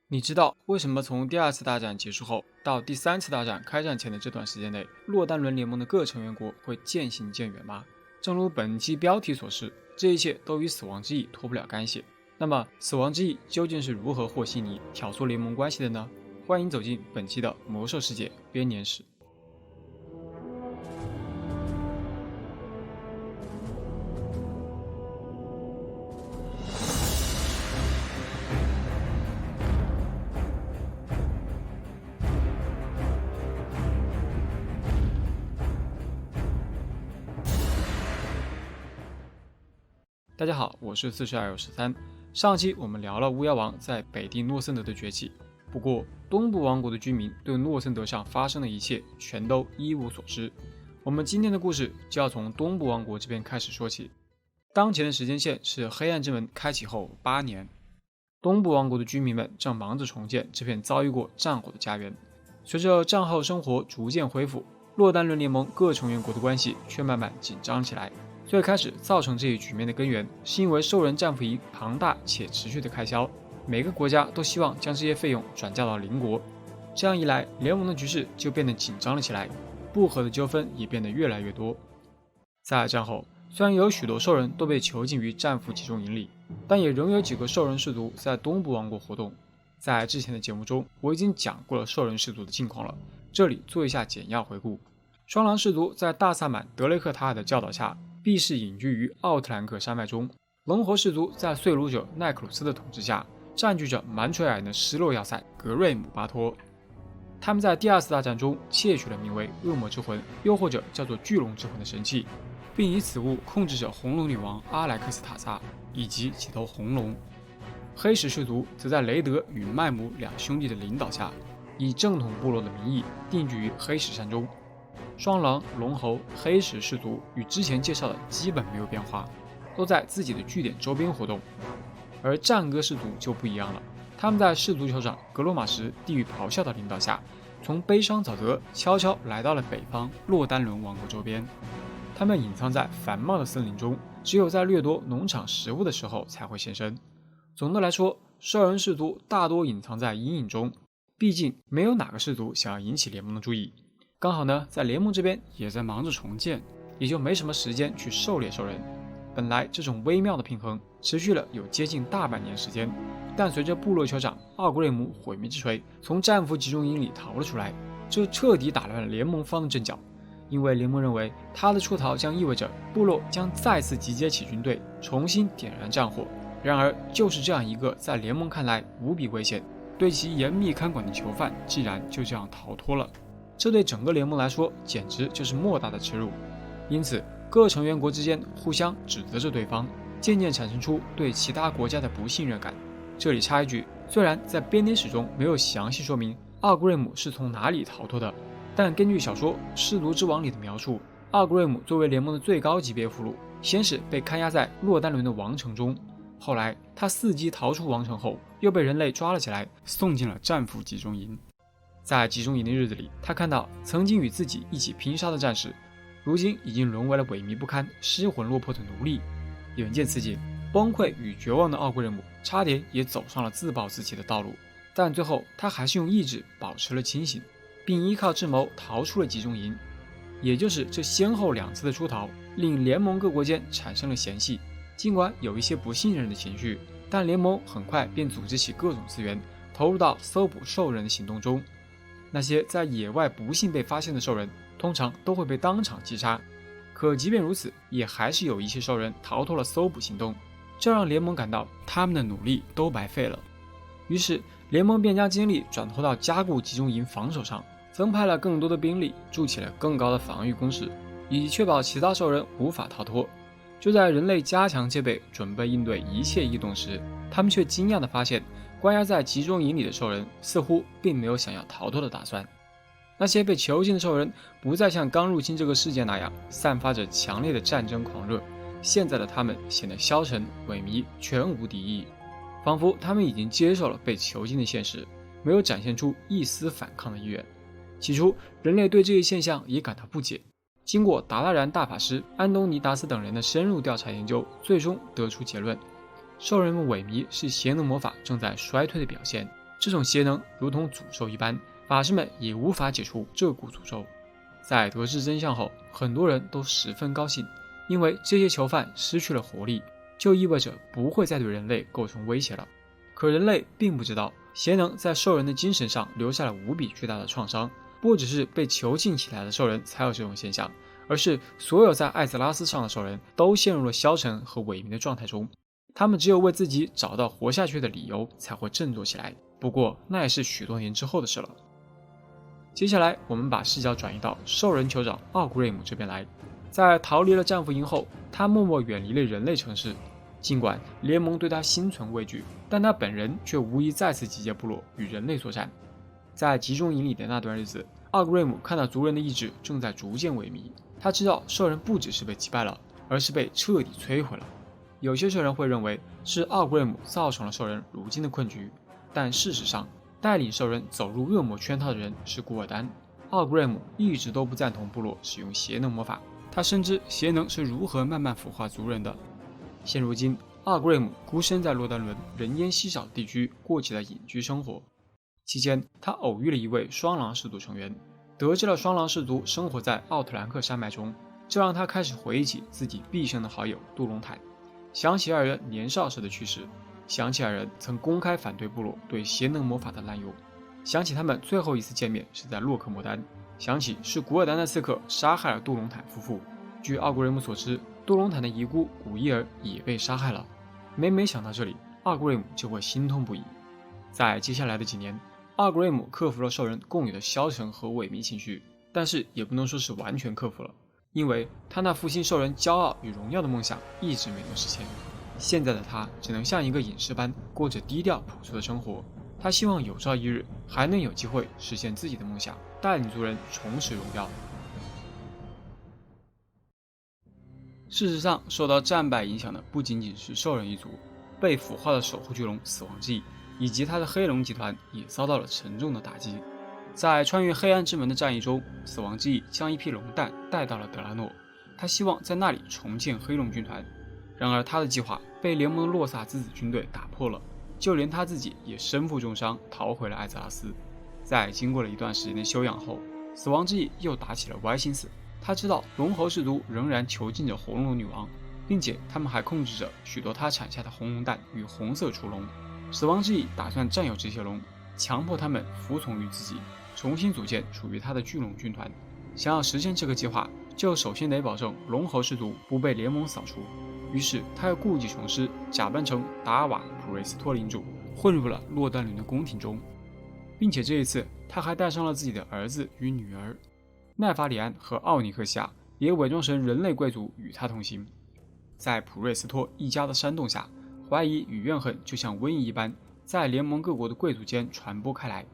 你知道为什么从第二次大战结束后到第三次大战开战前的这段时间内，洛丹伦联盟的各成员国会渐行渐远吗？正如本期标题所示，这一切都与死亡之翼脱不了干系。那么，死亡之翼究竟是如何和稀泥挑唆联盟关系的呢？欢迎走进本期的魔兽世界编年史。大家好，我是42有13。上期我们聊了巫妖王在北地诺森德的崛起，不过东部王国的居民对诺森德上发生的一切全都一无所知。我们今天的故事就要从东部王国这边开始说起。当前的时间线是黑暗之门开启后8年，东部王国的居民们正忙着重建这片遭遇过战火的家园。随着战后生活逐渐恢复，洛丹伦联盟各成员国的关系却慢慢紧张起来。最开始造成这一局面的根源，是因为兽人战俘营庞大且持续的开销，每个国家都希望将这些费用转嫁到邻国。这样一来，联盟的局势就变得紧张了起来，不和的纠纷也变得越来越多。在战后，虽然有许多兽人都被囚禁于战俘集中营里，但也仍有几个兽人氏族在东部王国活动。在之前的节目中，我已经讲过了兽人氏族的近况了，这里做一下简要回顾。双狼氏族在大萨满德雷克塔尔的教导下，避世隐居于奥特兰克山脉中。龙活氏族在碎炉者奈克鲁斯的统治下，占据着蛮垂矮的失落要塞格瑞姆巴托。他们在第二次大战中窃取了名为恶魔之魂，又或者叫做巨龙之魂的神器，并以此物控制着红龙女王阿莱克斯塔萨以及几头红龙。黑石氏族则在雷德与麦姆两兄弟的领导下，以正统部落的名义定居于黑石山中。双狼、龙猴、黑石氏族与之前介绍的基本没有变化，都在自己的据点周边活动。而战歌氏族就不一样了，他们在氏族酋长格罗马什地狱咆哮的领导下，从悲伤沼泽悄悄来到了北方洛丹伦王国周边。他们隐藏在繁茂的森林中，只有在掠夺农场食物的时候才会现身。总的来说，兽人氏族大多隐藏在阴影中，毕竟没有哪个氏族想要引起联盟的注意。刚好呢，在联盟这边也在忙着重建，也就没什么时间去狩猎兽人。本来这种微妙的平衡持续了有接近大半年时间，但随着部落酋长奥格瑞姆毁灭之锤从战俘集中营里逃了出来，这彻底打乱了联盟方的阵脚。因为联盟认为他的出逃将意味着部落将再次集结起军队，重新点燃战火。然而就是这样一个在联盟看来无比危险、对其严密看管的囚犯，竟然就这样逃脱了。这对整个联盟来说简直就是莫大的耻辱，因此各成员国之间互相指责着对方，渐渐产生出对其他国家的不信任感。这里插一句，虽然在编年史中没有详细说明奥格瑞姆是从哪里逃脱的，但根据小说《氏族之王》里的描述，奥格瑞姆作为联盟的最高级别俘虏，先是被看押在洛丹伦的王城中，后来他伺机逃出王城后，又被人类抓了起来，送进了战俘集中营。在集中营的日子里，他看到曾经与自己一起拼杀的战士，如今已经沦为了萎靡不堪、失魂落魄的奴隶。眼见此景，崩溃与绝望的奥格瑞姆差点也走上了自暴自弃的道路，但最后他还是用意志保持了清醒，并依靠智谋逃出了集中营。也就是这先后2次的出逃，令联盟各国间产生了嫌隙。尽管有一些不信任的情绪，但联盟很快便组织起各种资源，投入到搜捕兽人的行动中。那些在野外不幸被发现的兽人，通常都会被当场击杀。可即便如此，也还是有一些兽人逃脱了搜捕行动，这让联盟感到他们的努力都白费了。于是，联盟便将精力转投到加固集中营防守上，增派了更多的兵力，筑起了更高的防御工事，以确保其他兽人无法逃脱。就在人类加强戒备，准备应对一切异动时，他们却惊讶地发现，关押在集中营里的兽人似乎并没有想要逃脱的打算。那些被囚禁的兽人不再像刚入侵这个世界那样散发着强烈的战争狂热，现在的他们显得消沉萎靡，全无敌意，仿佛他们已经接受了被囚禁的现实，没有展现出一丝反抗的意愿。起初，人类对这一现象也感到不解。经过达拉然大法师、安东尼达斯等人的深入调查研究，最终得出结论：兽人们萎靡是邪能魔法正在衰退的表现，这种邪能如同诅咒一般，法师们也无法解除这股诅咒。在得知真相后，很多人都十分高兴，因为这些囚犯失去了活力，就意味着不会再对人类构成威胁了。可人类并不知道，邪能在兽人的精神上留下了无比巨大的创伤。不只是被囚禁起来的兽人才有这种现象，而是所有在艾泽拉斯上的兽人都陷入了消沉和萎靡的状态中。他们只有为自己找到活下去的理由，才会振作起来。不过那也是许多年之后的事了。接下来我们把视角转移到兽人酋长奥古瑞姆这边来。在逃离了战俘营后，他默默远离了人类城市。尽管联盟对他心存畏惧，但他本人却无疑再次集结部落与人类作战。在集中营里的那段日子，奥古瑞姆看到族人的意志正在逐渐萎靡。他知道兽人不只是被击败了，而是被彻底摧毁了。有些兽人会认为是奥古瑞姆造成了兽人如今的困局，但事实上，带领兽人走入恶魔圈套的人是古尔丹。奥古瑞姆一直都不赞同部落使用邪能魔法，他深知邪能是如何慢慢腐化族人的。现如今，奥古瑞姆孤身在洛丹伦人烟稀少的地区过起了隐居生活。期间，他偶遇了一位双狼氏族成员，得知了双狼氏族生活在奥特兰克山脉中，这让他开始回忆起自己毕生的好友杜隆坦，想起二人年少时的趣事，想起二人曾公开反对部落对邪能魔法的滥用，想起他们最后一次见面是在洛克莫丹，想起是古尔丹的刺客杀害了杜隆坦夫妇。据奥古瑞姆所知，杜隆坦的遗孤古伊尔也被杀害了。每每想到这里，奥古瑞姆就会心痛不已。在接下来的几年，奥古瑞姆克服了兽人共有的消沉和萎靡情绪，但是也不能说是完全克服了，因为他那复兴兽人骄傲与荣耀的梦想一直没能实现。现在的他只能像一个隐士般过着低调朴素的生活。他希望有朝一日还能有机会实现自己的梦想，带领族人重拾荣耀。事实上，受到战败影响的不仅仅是兽人一族，被腐化的守护巨龙死亡之翼以及他的黑龙集团也遭到了沉重的打击。在穿越黑暗之门的战役中，死亡之翼将一批龙蛋带到了德拉诺，他希望在那里重建黑龙军团。然而他的计划被联盟的洛萨之子军队打破了，就连他自己也身负重伤逃回了艾泽拉斯。在经过了一段时间的休养后，死亡之翼又打起了歪心思。他知道龙猴氏族仍然囚禁着红龙女王，并且他们还控制着许多她产下的红龙蛋与红色雏龙。死亡之翼打算占有这些龙，强迫他们服从于自己，重新组建属于他的巨龙军团。想要实现这个计划，就首先得保证龙猴氏族不被联盟扫除。于是他又故技重施，假扮成达尔瓦普瑞斯托领主，混入了洛丹伦的宫廷中，并且这一次他还带上了自己的儿子与女儿。奈法里安和奥尼克西亚也伪装成人类贵族与他同行。在普瑞斯托一家的煽动下，怀疑与怨恨就像瘟疫一般在联盟各国的贵族间传播开来。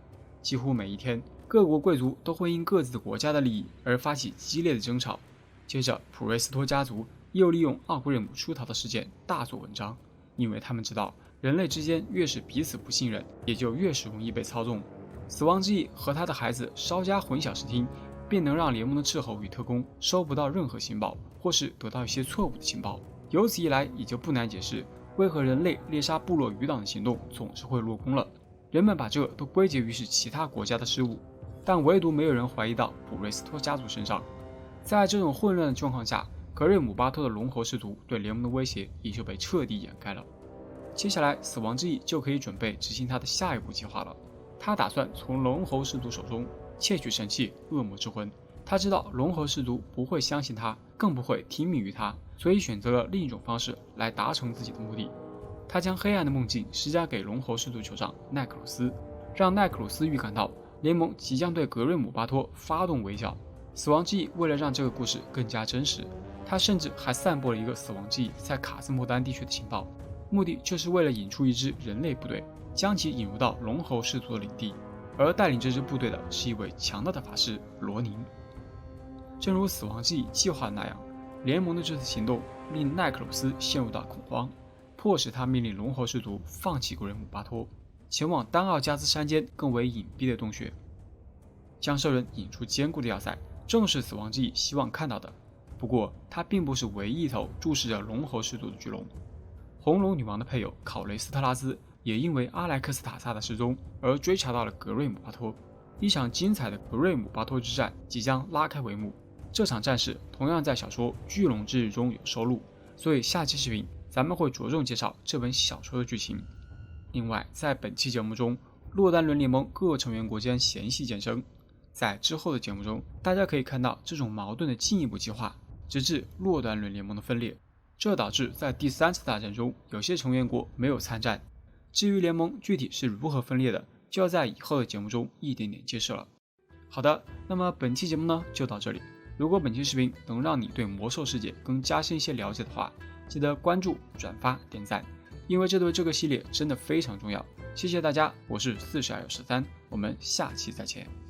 几乎每一天，各国贵族都会因各自的国家的利益而发起激烈的争吵。接着普瑞斯托家族又利用奥古瑞姆出逃的事件大做文章，因为他们知道人类之间越是彼此不信任，也就越是容易被操纵。死亡之翼和他的孩子稍加混淆视听，便能让联盟的斥候与特工收不到任何情报，或是得到一些错误的情报。由此一来，也就不难解释为何人类猎杀部落余党的行动总是会落空了。人们把这都归结于是其他国家的失误，但唯独没有人怀疑到普瑞斯托家族身上。在这种混乱的状况下，格瑞姆巴托的龙猴氏族对联盟的威胁也就被彻底掩盖了。接下来，死亡之翼就可以准备执行他的下一步计划了。他打算从龙猴氏族手中窃取神器恶魔之魂。他知道龙猴氏族不会相信他，更不会听命于他，所以选择了另一种方式来达成自己的目的。他将黑暗的梦境施加给龙猴氏族酋长奈克鲁斯，让奈克鲁斯预感到联盟即将对格瑞姆巴托发动围剿。死亡之翼为了让这个故事更加真实，他甚至还散播了一个死亡之翼在卡斯莫丹地区的情报，目的就是为了引出一支人类部队，将其引入到龙猴氏族的领地。而带领这支部队的是一位强大的法师罗宁。正如死亡之翼计划的那样，联盟的这次行动令奈克鲁斯陷入到恐慌，迫使他命令龙猴氏族放弃格瑞姆巴托，前往丹奥加斯山间更为隐蔽的洞穴，将兽人引出坚固的要塞，正是死亡之翼希望看到的。不过他并不是唯一一头注视着龙猴氏族的巨龙。红龙女王的配偶考雷斯特拉斯也因为阿莱克斯塔萨的失踪而追查到了格瑞姆巴托。一场精彩的格瑞姆巴托之战即将拉开帷幕。这场战事同样在小说《巨龙之日》中有收录，所以下期视频咱们会着重介绍这本小说的剧情。另外，在本期节目中，洛丹伦联盟各成员国间嫌隙渐生，在之后的节目中，大家可以看到这种矛盾的进一步激化，直至洛丹伦联盟的分裂。这导致在第3次大战中，有些成员国没有参战。至于联盟具体是如何分裂的，就要在以后的节目中一点点揭示了。好的，那么本期节目呢就到这里。如果本期视频能让你对魔兽世界更加深一些了解的话，记得关注、转发、点赞，因为这对这个系列真的非常重要。谢谢大家，我是42有13，我们下期再见。